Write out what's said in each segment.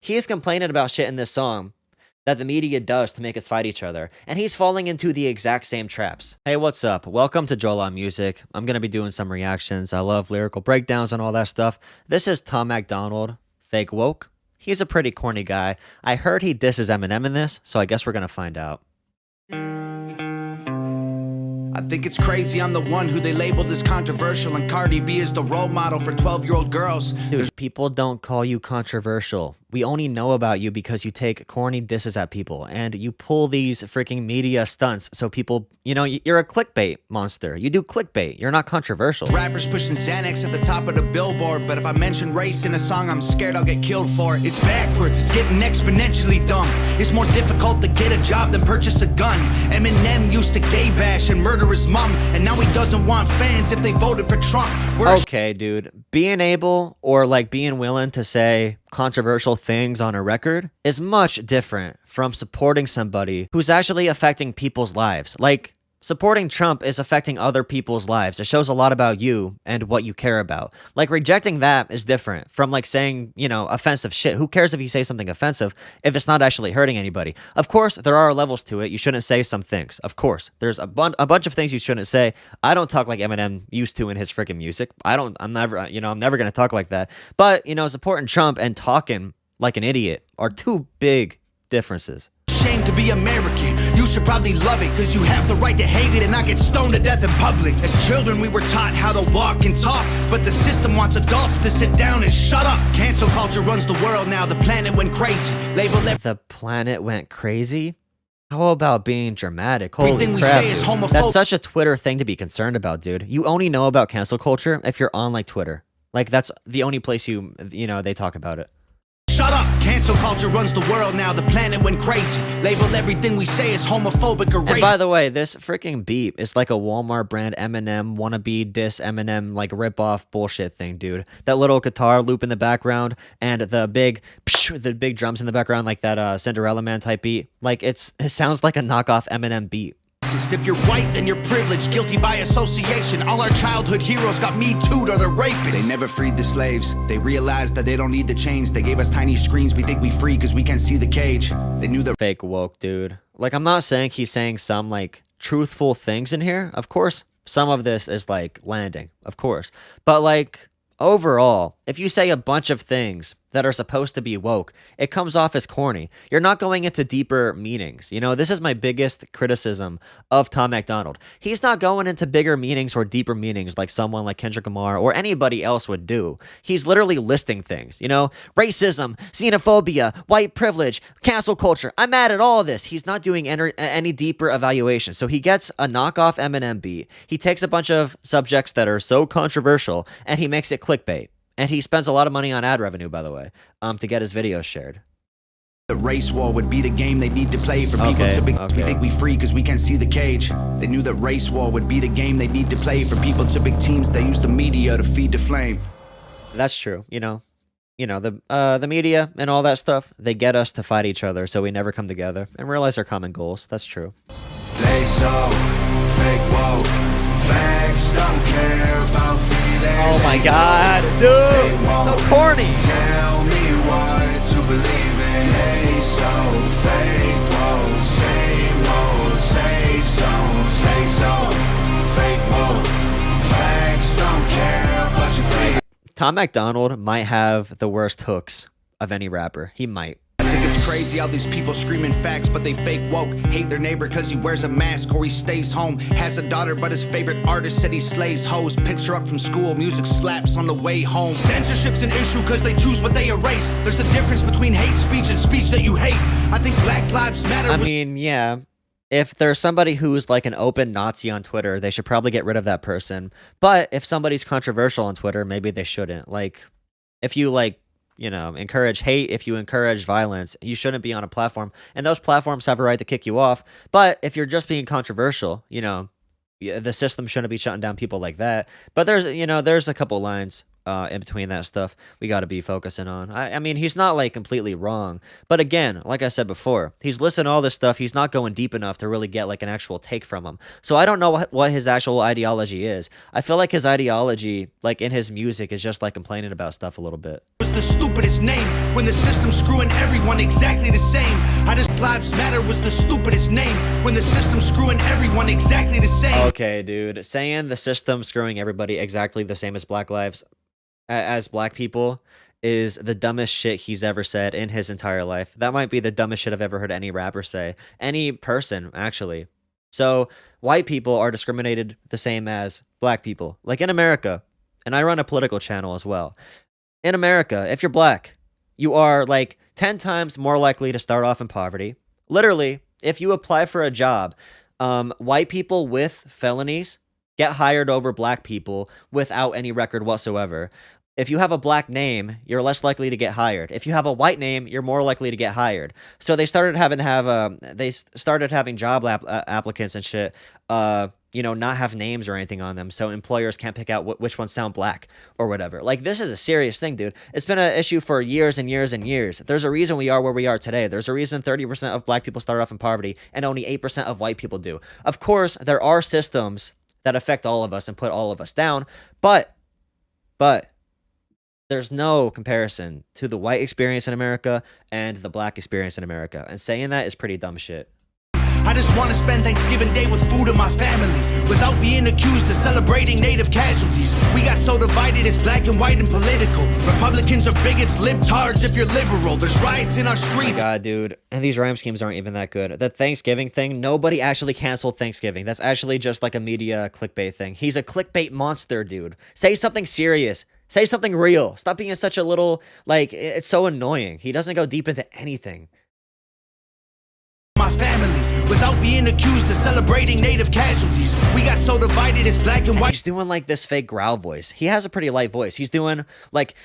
He is complaining about shit in this song that the media does to make us fight each other, and he's falling into the exact same traps. Hey, what's up? Welcome to Jolahmusic. I'm gonna be doing some reactions. I love lyrical breakdowns and all that stuff. This is MacDonald, Fake Woke. He's a pretty corny guy. I heard he disses Eminem in this, so I guess we're gonna find out. I think it's crazy I'm the one who they labeled as controversial, and Cardi B is the role model for 12-year-old girls. Dude, people don't call you controversial. We only know about you because you take corny disses at people and you pull these freaking media stunts so people, you're a clickbait monster. You do clickbait. You're not controversial. Rappers pushing Xanax at the top of the billboard, but if I mention race in a song, I'm scared I'll get killed for it. It's backwards. It's getting exponentially dumb. It's more difficult to get a job than purchase a gun. Eminem used to gay bash and murder his mom, and now he doesn't want fans if they voted for Trump. Okay, dude. Being able or being willing to say controversial things on a record is much different from supporting somebody who's actually affecting people's lives. Supporting Trump is affecting other people's lives. It shows a lot about you and what you care about. Rejecting that is different from saying, offensive shit. Who cares if you say something offensive if it's not actually hurting anybody? Of course, there are levels to it. You shouldn't say some things. Of course, there's a bunch of things you shouldn't say. I don't talk like Eminem used to in his freaking music. I'm never going to talk like that. But, supporting Trump and talking like an idiot are two big differences. Shame to be American. You should probably love it, cause you have the right to hate it and not get stoned to death in public. As children we were taught how to walk and talk, but the system wants adults to sit down and shut up. Cancel culture runs the world now. The planet went crazy. The planet went crazy? How about being dramatic? Holy Everything crap, we say is dude. homophobic. That's such a Twitter thing to be concerned about, dude. You only know about cancel culture if you're on Twitter. That's the only place they talk about it. Shut up! Cancel culture runs the world now. The planet went crazy. Label everything we say as homophobic or racist. And by the way, this freaking beat is like a Walmart brand Eminem wannabe diss Eminem rip-off bullshit thing, dude. That little guitar loop in the background and the big drums in the background, like that Cinderella Man type beat. It sounds like a knockoff Eminem beat. If you're white, then you're privileged, guilty by association. All our childhood heroes got me too'd or they're rapists. They never freed the slaves. They realized that they don't need to change. They gave us tiny screens. We think we free because we can't see the cage. They knew the Fake woke, dude. I'm not saying he's saying some truthful things in here. Of course, some of this is landing, of course. But overall, if you say a bunch of things that are supposed to be woke, it comes off as corny. You're not going into deeper meanings. This is my biggest criticism of MacDonald. He's not going into bigger meanings or deeper meanings like someone like Kendrick Lamar or anybody else would do. He's literally listing things, racism, xenophobia, white privilege, cancel culture. I'm mad at all of this. He's not doing any deeper evaluation. So he gets a knockoff Eminem beat. He takes a bunch of subjects that are so controversial and he makes it clickbait. And he spends a lot of money on ad revenue, by the way, to get his videos shared. The race war would be the game they need to play for people to be. We think we free because we can't see the cage. They knew that race war would be the game they need to play for people to big teams. They use the media to feed the flame. That's true. The media and all that stuff, they get us to fight each other so we never come together and realize our common goals. That's true. They so fake woke. Facts don't care about feelings. Oh my god, dude! So corny! Tell me what to believe in. Hey, so fake woke. Same old safe zones. Hey, so fake woke. Facts don't care about your fake. MacDonald might have the worst hooks of any rapper. He might. I think it's crazy how these people screaming facts, but they fake woke. Hate their neighbor cause he wears a mask or he stays home. Has a daughter, but his favorite artist said he slays hoes. Picks her up from school, music slaps on the way home. Censorship's an issue cause they choose what they erase. There's a difference between hate speech and speech that you hate. I think Black Lives Matter. I mean, yeah. If there's somebody who's an open Nazi on Twitter, they should probably get rid of that person. But if somebody's controversial on Twitter, maybe they shouldn't. If you encourage hate, if you encourage violence, you shouldn't be on a platform. And those platforms have a right to kick you off. But if you're just being controversial, the system shouldn't be shutting down people like that. But there's a couple lines in between that stuff we got to be focusing on. I mean, he's not like completely wrong, but again, like I said before, he's listing all this stuff. He's not going deep enough to really get like an actual take from him. So I don't know what his actual ideology is. I feel like his ideology, like in his music, is just like complaining about stuff a little bit. Was the stupidest name when the system's screwing everyone exactly the same. I just Lives Matter was the stupidest name when the system's screwing everyone exactly the same. Okay, dude, saying the system screwing everybody exactly the same as black lives, as black people, is the dumbest shit he's ever said in his entire life. That might be the dumbest shit I've ever heard any rapper say. Any person, actually. So, white people are discriminated the same as black people. Like in America, and I run a political channel as well. In America, if you're black, you are like 10 times more likely to start off in poverty. Literally, if you apply for a job, white people with felonies get hired over black people without any record whatsoever. If you have a black name, you're less likely to get hired. If you have a white name, you're more likely to get hired. So they started having job applicants and shit, not have names or anything on them, so employers can't pick out which ones sound black or whatever. Like, this is a serious thing, dude. It's been an issue for years and years and years. There's a reason we are where we are today. There's a reason 30% of black people start off in poverty and only 8% of white people do. Of course, there are systems that affect all of us and put all of us down, but there's no comparison to the white experience in America and the black experience in America. And saying that is pretty dumb shit. I just want to spend Thanksgiving Day with food in my family without being accused of celebrating native casualties. We got so divided, it's black and white and political. Republicans are bigots, libtards if you're liberal. There's riots in our streets. Oh my God, dude. And these rhyme schemes aren't even that good. The Thanksgiving thing, nobody actually canceled Thanksgiving. That's actually just like a media clickbait thing. He's a clickbait monster, dude. Say something serious. Say something real. Stop being such a little, like, it's so annoying. He doesn't go deep into anything. My family, without being accused of celebrating native casualties. We got so divided, it's black and white. He's doing like this fake growl voice. He has a pretty light voice. He's doing like,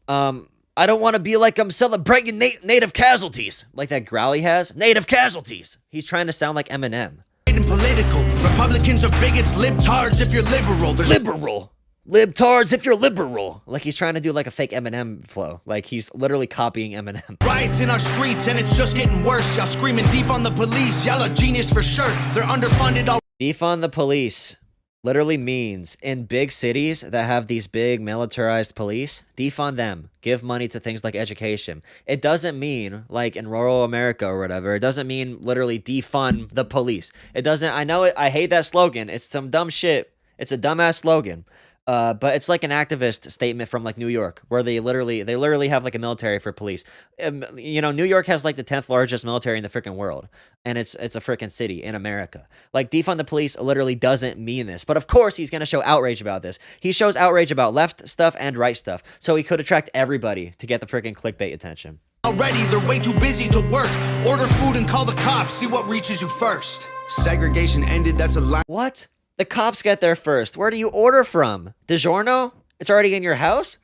I don't want to be like I'm celebrating native casualties. Like that growl he has. Native casualties. He's trying to sound like Eminem. Political. Republicans are bigots, libtards if you're liberal. There's liberal. Libtards if you're liberal. Like he's trying to do like a fake Eminem flow. Like he's literally copying Eminem. Riots in our streets and it's just getting worse. Y'all screaming defund the police. Y'all are genius for sure. They're underfunded all. Defund the police literally means in big cities that have these big militarized police, defund them. Give money to things like education. It doesn't mean like in rural America or whatever. It doesn't mean literally defund the police. It doesn't. I know it. I hate that slogan. It's some dumb shit. It's a dumbass slogan. But it's like an activist statement from like New York, where they literally have like a military for police. New York has like the 10th largest military in the freaking world, and it's a freaking city in America. Like defund the police literally doesn't mean this, but of course he's gonna show outrage about this. He shows outrage about left stuff and right stuff, so he could attract everybody to get the freaking clickbait attention. Already, they're way too busy to work. Order food and call the cops. See what reaches you first. Segregation ended. That's a lie. What? The cops get there first. Where do you order from? DiGiorno? It's already in your house?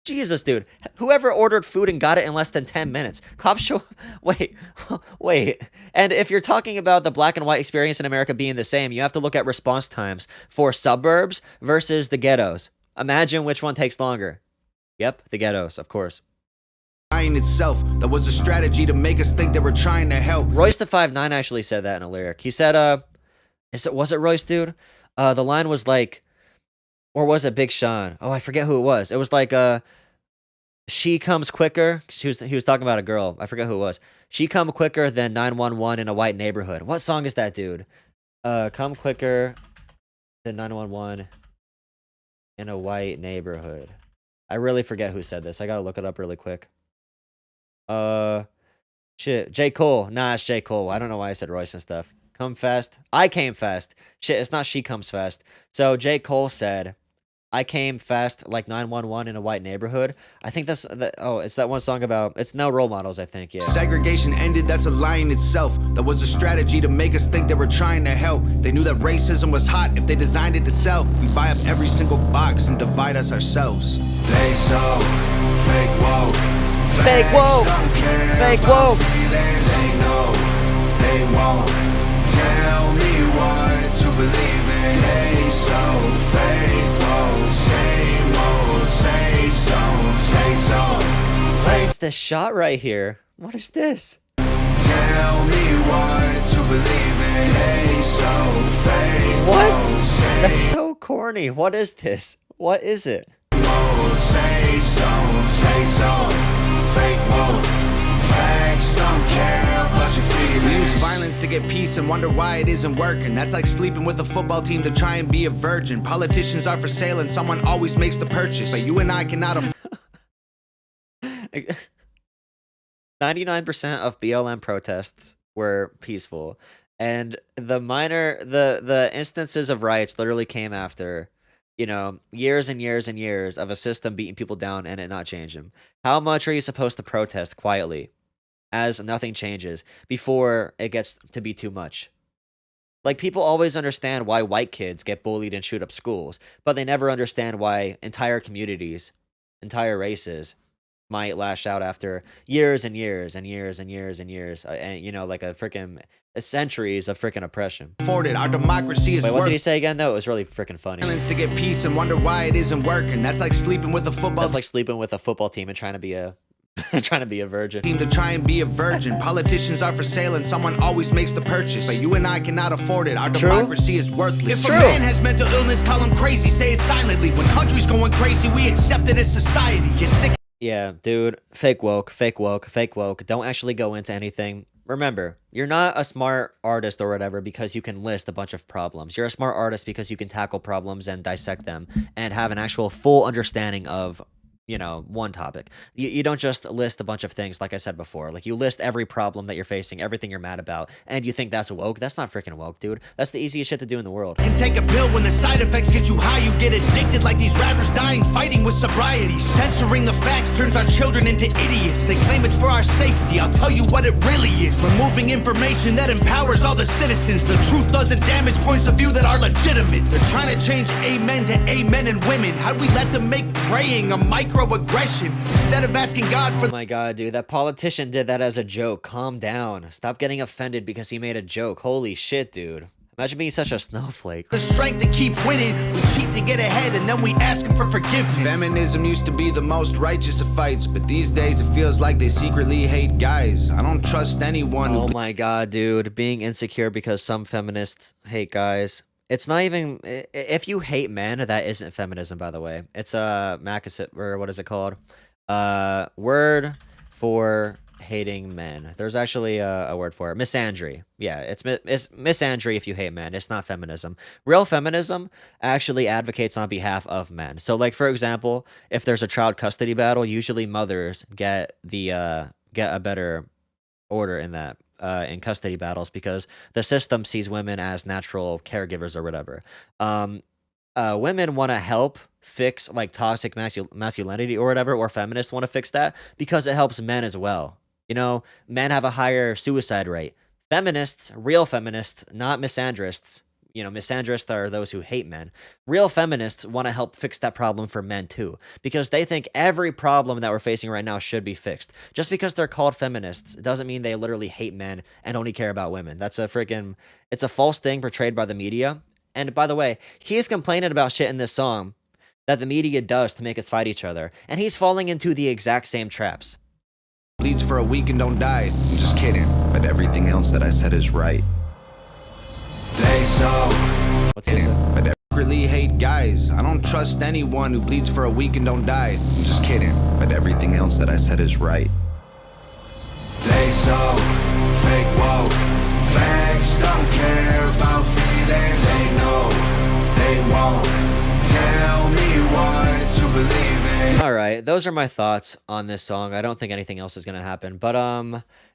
Jesus, dude. Whoever ordered food and got it in less than 10 minutes. Cops show... Wait. And if you're talking about the black and white experience in America being the same, you have to look at response times for suburbs versus the ghettos. Imagine which one takes longer. Yep, the ghettos, of course. In itself, that was a strategy to make us think they were trying to help. Royce the 5'9" actually said that in a lyric. He said, was it Royce, dude? The line was like, or was it Big Sean? Oh, I forget who it was. It was like, she comes quicker. He was talking about a girl. I forget who it was. She come quicker than 911 in a white neighborhood. What song is that, dude? Come quicker than 911 in a white neighborhood. I really forget who said this. I gotta look it up really quick. Shit. J. Cole. Nah, it's J. Cole. I don't know why I said Royce and stuff. Come fast. I came fast. Shit, it's not she comes fast. So J. Cole said, I came fast like 911 in a white neighborhood. I think it's that one song about, it's No Role Models, I think, yeah. Segregation ended, that's a lie in itself. That was a strategy to make us think they were trying to help. They knew that racism was hot if they designed it to sell. We buy up every single box and divide us ourselves. They so fake woke. Fake woke. Fake woke. They know they won't. Tell me what to believe in. They so fake woke. Same old, same this shot right here? What is this? Tell me what to believe in. Hey, so fake. What? That's so corny. What is this? What is it? Safe zones. Hey, so fake woke. Facts don't care about your feelings. We use violence to get peace and wonder why it isn't working. That's like sleeping with a football team to try and be a virgin. Politicians are for sale and someone always makes the purchase. But you and I cannot afford 99% of BLM protests were peaceful, and the instances of riots literally came after, years and years and years of a system beating people down and it not changing. How much are you supposed to protest quietly as nothing changes before it gets to be too much? Like, people always understand why white kids get bullied and shoot up schools, but they never understand why entire communities, entire races might lash out after years and years and years and years and years, and like centuries of freaking oppression. it. Our democracy is Wait, what did worth he say again? Though it was really freaking funny. violence to get peace and wonder why it isn't working. That's like sleeping with a football That's like sleeping with a football team and trying to be a trying to be a virgin. team to try and be a virgin. Politicians are for sale and someone always makes the purchase. But you and I cannot afford it. Our democracy is worthless. If a man has mental illness, call him crazy. Say it silently. When country's going crazy, we accept it as society. Get sick. Yeah, dude, fake woke, fake woke, fake woke. Don't actually go into anything. Remember, you're not a smart artist or whatever because you can list a bunch of problems. You're a smart artist because you can tackle problems and dissect them and have an actual full understanding of, one topic. You don't just list a bunch of things, like I said before. Like, you list every problem that you're facing, everything you're mad about, and you think that's woke. That's not freaking woke, dude. That's the easiest shit to do in the world. Can take a pill when the side effects get you high. You get addicted like these rappers dying fighting with sobriety. Censoring the facts turns our children into idiots. They claim it's for our safety. I'll tell you what it really is. Removing information that empowers all the citizens. The truth doesn't damage points of view that are legitimate. They're trying to change amen to amen and women. How'd we let them make praying a microaggression instead of asking God for Oh my god, dude, that politician did that as a joke. Calm down. Stop getting offended because he made a joke. Holy shit, dude. Imagine being such a snowflake. the strength to keep winning? We cheat to get ahead and then we ask him for forgiveness. Feminism used to be the most righteous of fights, but these days it feels like they secretly hate guys. I don't trust anyone who Oh my god, dude. Being insecure because some feminists hate guys. It's not even... If you hate men, that isn't feminism, by the way. It's a or what is it called? Word for hating men. There's actually a word for it. Misandry. Yeah, it's misandry if you hate men. It's not feminism. Real feminism actually advocates on behalf of men. So, like, for example, if there's a child custody battle, usually mothers get a better order in that. In custody battles because the system sees women as natural caregivers or whatever. Women want to help fix like toxic masculinity or whatever, or feminists want to fix that because it helps men as well. Men have a higher suicide rate. Feminists, real feminists, not misandrists. Misandrists are those who hate men. Real feminists want to help fix that problem for men too, because they think every problem that we're facing right now should be fixed. Just because they're called feminists doesn't mean they literally hate men and only care about women. It's a false thing portrayed by the media. And by the way, he is complaining about shit in this song that the media does to make us fight each other, and he's falling into the exact same traps. bleeds for a week and don't die. I'm just kidding, but everything else that I said is right. They so What's he say? but I secretly hate guys. I don't trust anyone who bleeds for a week and don't die. I'm just kidding, but everything else that I said is right. They so fake woke. Facts don't care about feelings. They know they won't tell me what to believe in. All right, those are my thoughts on this song. I don't think anything else is gonna happen, but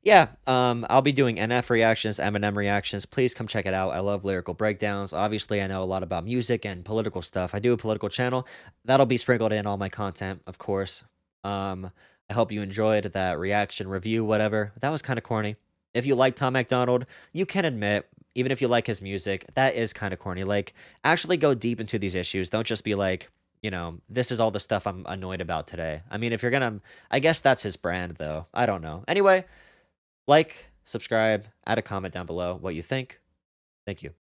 yeah, I'll be doing NF reactions, Eminem reactions. Please come check it out. I love lyrical breakdowns. Obviously, I know a lot about music and political stuff. I do a political channel that'll be sprinkled in all my content, of course. I hope you enjoyed that reaction, review, whatever. That was kind of corny. If you like Tom MacDonald, you can admit, even if you like his music, that is kind of corny. Like, actually go deep into these issues. Don't just be like, this is all the stuff I'm annoyed about today. I mean, if you're gonna, I guess that's his brand, though. I don't know. Anyway, like, subscribe, add a comment down below what you think. Thank you.